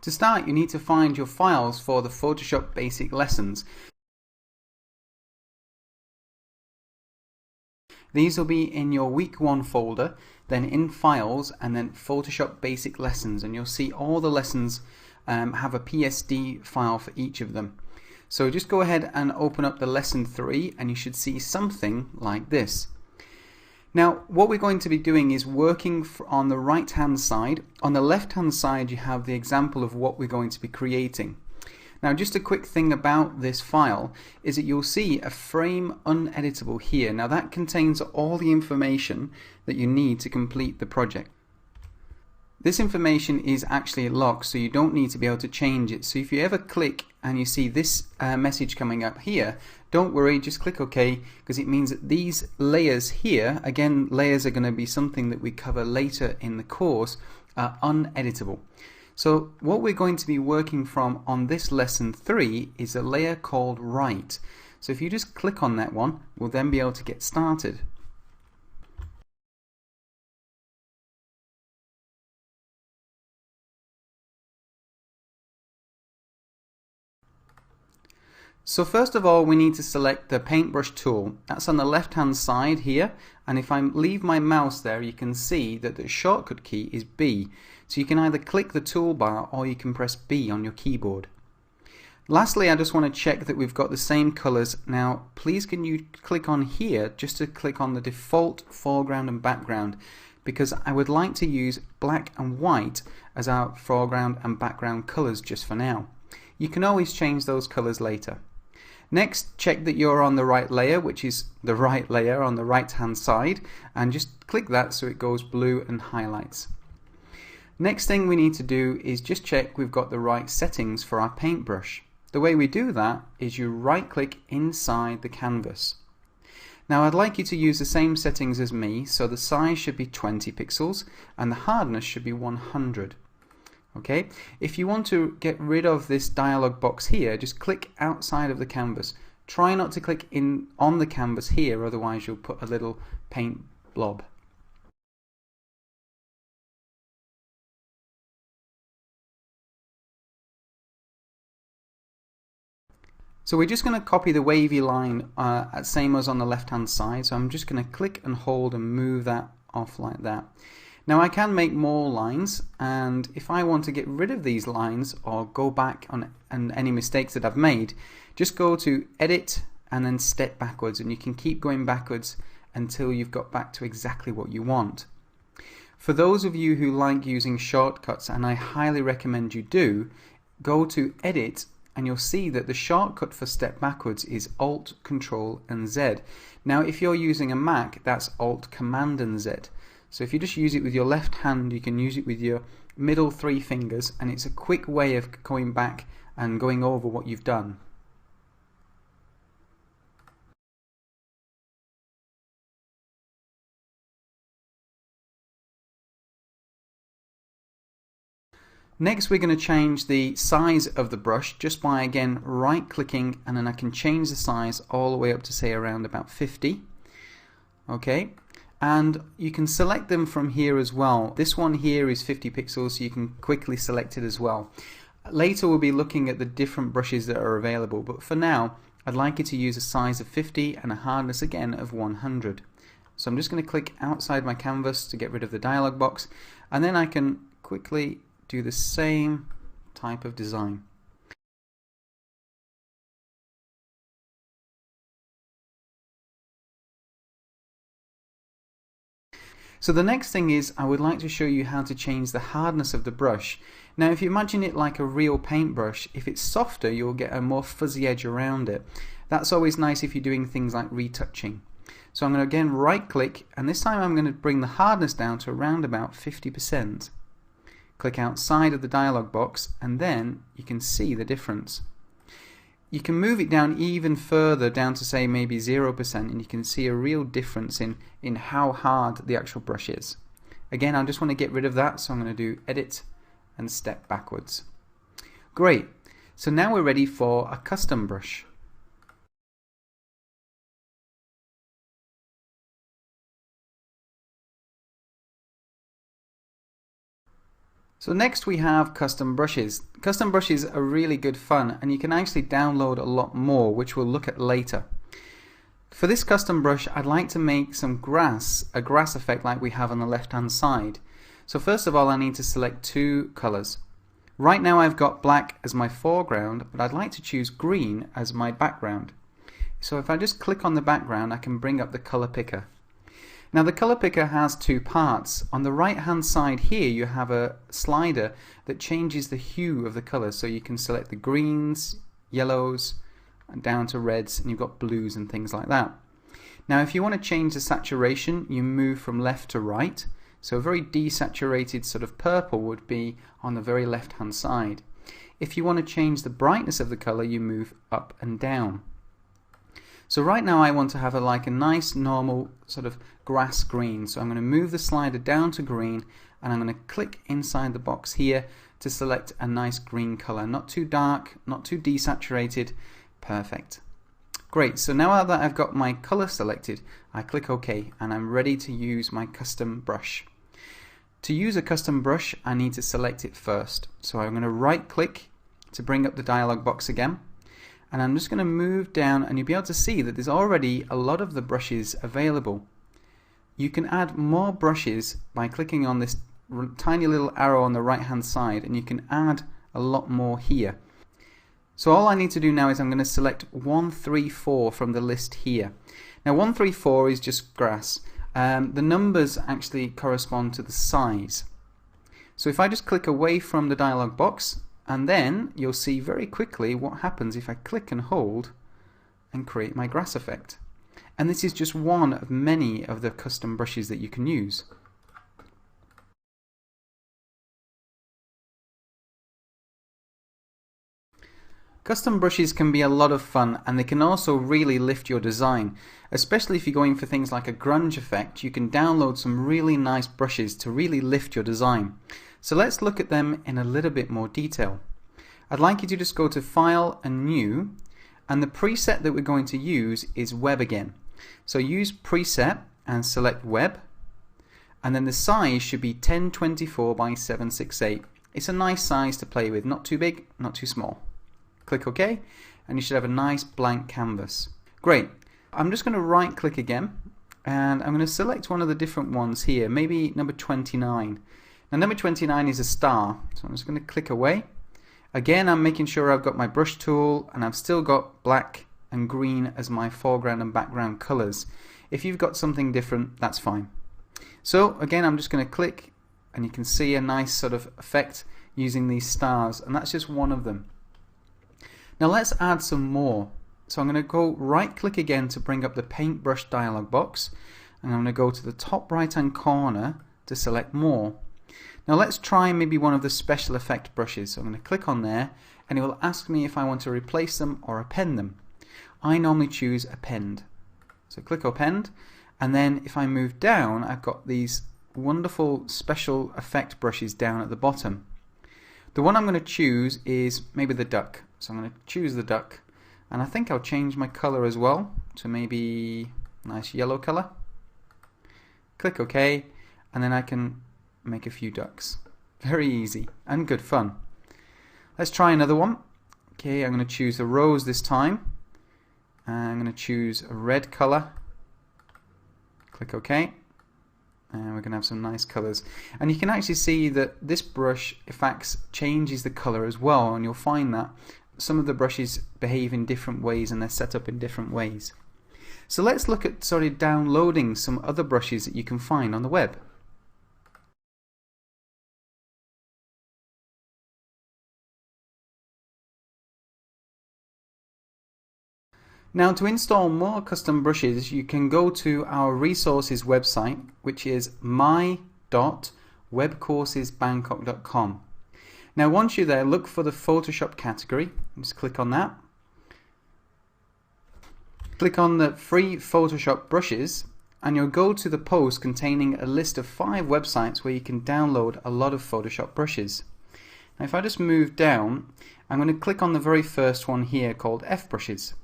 To start, you need to find your files for the Photoshop Basic Lessons. These will be in your Week 1 folder, then in Files, and then Photoshop Basic Lessons, and you'll see all the lessons have a PSD file for each of them. So just go ahead and open up the Lesson 3 and you should see something like this. Now what we're going to be doing is working on the right hand side. On the left hand side you have the example of what we're going to be creating. Now just a quick thing about this file is that you'll see a frame uneditable here. Now that contains all the information that you need to complete the project. This information is actually locked, so you don't need to be able to change it. So if you ever click and you see this message coming up here, don't worry, just click OK, because it means that these layers here, again layers are going to be something that we cover later in the course, are uneditable. So what we're going to be working from on this lesson 3 is a layer called Right. So if you just click on that one, we'll then be able to get started. So first of all we need to select the paintbrush tool. That's on the left hand side here, and if I leave my mouse there you can see that the shortcut key is B. So you can either click the toolbar or you can press B on your keyboard. Lastly, I just want to check that we've got the same colors. Now please can you click on here just to click on the default foreground and background, because I would like to use black and white as our foreground and background colors just for now. You can always change those colors later. Next, check that you're on the right layer, which is the right layer on the right hand side, and just click that so it goes blue and highlights. Next thing we need to do is just check we've got the right settings for our paintbrush. The way we do that is you right click inside the canvas. Now I'd like you to use the same settings as me, so the size should be 20 pixels and the hardness should be 100. Okay, if you want to get rid of this dialog box here, just click outside of the canvas. Try not to click in on the canvas here, otherwise you'll put a little paint blob. So we're just going to copy the wavy line same as on the left hand side. So I'm just going to click and hold and move that off like that. Now I can make more lines, and if I want to get rid of these lines or go back on any mistakes that I've made, just go to Edit and then Step Backwards, and you can keep going backwards until you've got back to exactly what you want. For those of you who like using shortcuts, and I highly recommend you do, go to Edit and you'll see that the shortcut for Step Backwards is Alt, Control and Z. Now if you're using a Mac, that's Alt, Command and Z. So if you just use it with your left hand, you can use it with your middle 3 fingers, and it's a quick way of going back and going over what you've done. Next we're going to change the size of the brush just by again right clicking, and then I can change the size all the way up to say around about 50. Okay. And you can select them from here as well. This one here is 50 pixels, so you can quickly select it as well. Later we'll be looking at the different brushes that are available, but for now I'd like you to use a size of 50 and a hardness again of 100. So I'm just going to click outside my canvas to get rid of the dialog box, and then I can quickly do the same type of design. So the next thing is I would like to show you how to change the hardness of the brush. Now if you imagine it like a real paintbrush, if it's softer you'll get a more fuzzy edge around it. That's always nice if you're doing things like retouching. So I'm going to again right click, and this time I'm going to bring the hardness down to around about 50%. Click outside of the dialog box and then you can see the difference. You can move it down even further, down to say maybe 0%, and you can see a real difference in how hard the actual brush is. Again, I just want to get rid of that, so I'm going to do Edit and Step Backwards. Great, so now we're ready for a custom brush. So next we have custom brushes. Custom brushes are really good fun, and you can actually download a lot more, which we'll look at later. For this custom brush, I'd like to make some grass, a grass effect like we have on the left hand side. So first of all, I need to select two colors. Right now I've got black as my foreground, but I'd like to choose green as my background. So if I just click on the background, I can bring up the color picker. Now the color picker has two parts. On the right hand side here you have a slider that changes the hue of the colors, so you can select the greens, yellows, and down to reds, and you've got blues and things like that. Now if you want to change the saturation, you move from left to right. So a very desaturated sort of purple would be on the very left hand side. If you want to change the brightness of the color, you move up and down. So right now I want to have like a nice normal sort of grass green. So I'm going to move the slider down to green, and I'm going to click inside the box here to select a nice green color. Not too dark, not too desaturated. Perfect. Great, so now that I've got my color selected, I click OK and I'm ready to use my custom brush. To use a custom brush, I need to select it first. So I'm going to right click to bring up the dialog box again. And I'm just going to move down, and you'll be able to see that there's already a lot of the brushes available. You can add more brushes by clicking on this tiny little arrow on the right hand side, and you can add a lot more here. So all I need to do now is I'm going to select 134 from the list here. Now 134 is just grass. The numbers actually correspond to the size. So if I just click away from the dialog box, and then you'll see very quickly what happens if I click and hold and create my grass effect. And this is just one of many of the custom brushes that you can use. Custom brushes can be a lot of fun, and they can also really lift your design. Especially if you're going for things like a grunge effect, you can download some really nice brushes to really lift your design. So let's look at them in a little bit more detail. I'd like you to just go to File and New, and the preset that we're going to use is Web again. So use Preset and select Web, and then the size should be 1024 by 768. It's a nice size to play with, not too big, not too small. Click OK, and you should have a nice blank canvas. Great. I'm just going to right click again, and I'm going to select one of the different ones here, maybe number 29. Now number 29 is a star, so I'm just going to click away. Again, I'm making sure I've got my brush tool, and I've still got black and green as my foreground and background colors. If you've got something different, that's fine. So again, I'm just going to click, and you can see a nice sort of effect using these stars, and that's just one of them. Now let's add some more. So I'm going to go right click again to bring up the paintbrush dialog box, and I'm going to go to the top right hand corner to select more. Now let's try maybe one of the special effect brushes. So I'm going to click on there, and it will ask me if I want to replace them or append them. I normally choose append. So click append, and then if I move down, I've got these wonderful special effect brushes down at the bottom. The one I'm going to choose is maybe the duck. So I'm going to choose the duck, and I think I'll change my color as well to maybe a nice yellow color. Click OK, and then I can make a few ducks. Very easy and good fun. Let's try another one. Okay, I'm going to choose a rose this time. I'm going to choose a red color. Click OK, and we're going to have some nice colors. And you can actually see that this brush effects changes the color as well, and you'll find that some of the brushes behave in different ways and they're set up in different ways. So let's look at downloading some other brushes that you can find on the web. Now to install more custom brushes, you can go to our resources website, which is my.webcoursesbangkok.com. Now once you're there, look for the Photoshop category. Just click on that. Click on the free Photoshop brushes, and you'll go to the post containing a list of 5 websites where you can download a lot of Photoshop brushes. Now if I just move down, I'm going to click on the very first one here called F brushes.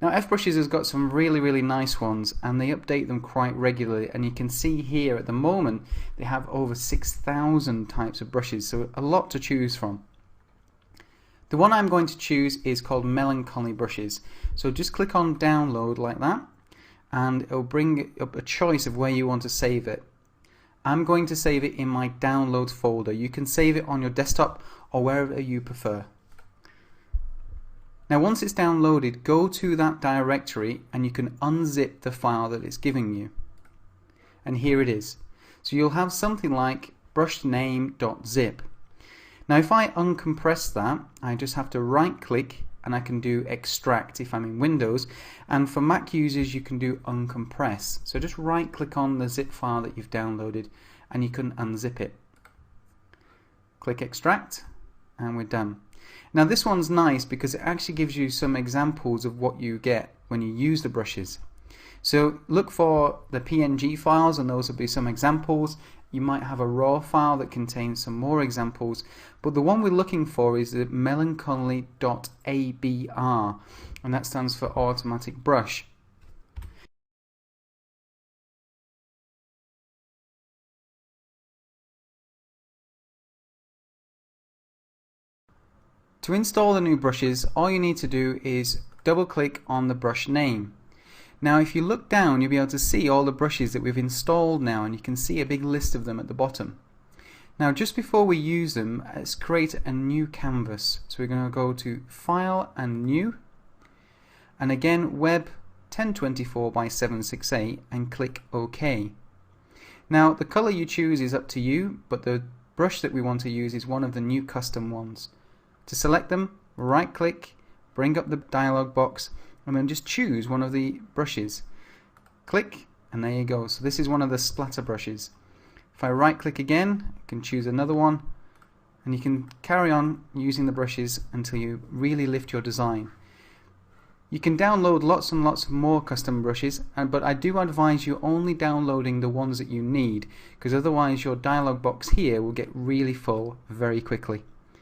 Now F-brushes has got some really nice ones, and they update them quite regularly, and you can see here at the moment they have over 6,000 types of brushes, so a lot to choose from. The one I'm going to choose is called Melancholy Brushes, so just click on download like that and it'll bring up a choice of where you want to save it. I'm going to save it in my downloads folder. You can save it on your desktop or wherever you prefer. Now once it's downloaded, go to that directory and you can unzip the file that it's giving you. And here it is. So you'll have something like brushname.zip. Now if I uncompress that, I just have to right click and I can do extract if I'm in Windows, and for Mac users you can do uncompress. So just right click on the zip file that you've downloaded and you can unzip it. Click extract and we're done. Now this one's nice because it actually gives you some examples of what you get when you use the brushes. So look for the PNG files and those will be some examples. You might have a raw file that contains some more examples, but the one we're looking for is the melancholy.abr, and that stands for automatic brush. To install the new brushes, all you need to do is double click on the brush name. Now if you look down, you'll be able to see all the brushes that we've installed now, and you can see a big list of them at the bottom. Now just before we use them, let's create a new canvas. So we're going to go to File and New, and again Web 1024 by 768 and click OK. Now the color you choose is up to you, but the brush that we want to use is one of the new custom ones. To select them, right click, bring up the dialog box, and then just choose one of the brushes. Click, and there you go. So this is one of the splatter brushes. If I right click again, I can choose another one, and you can carry on using the brushes until you really lift your design. You can download lots and lots of more custom brushes, but I do advise you only downloading the ones that you need, because otherwise your dialog box here will get really full very quickly.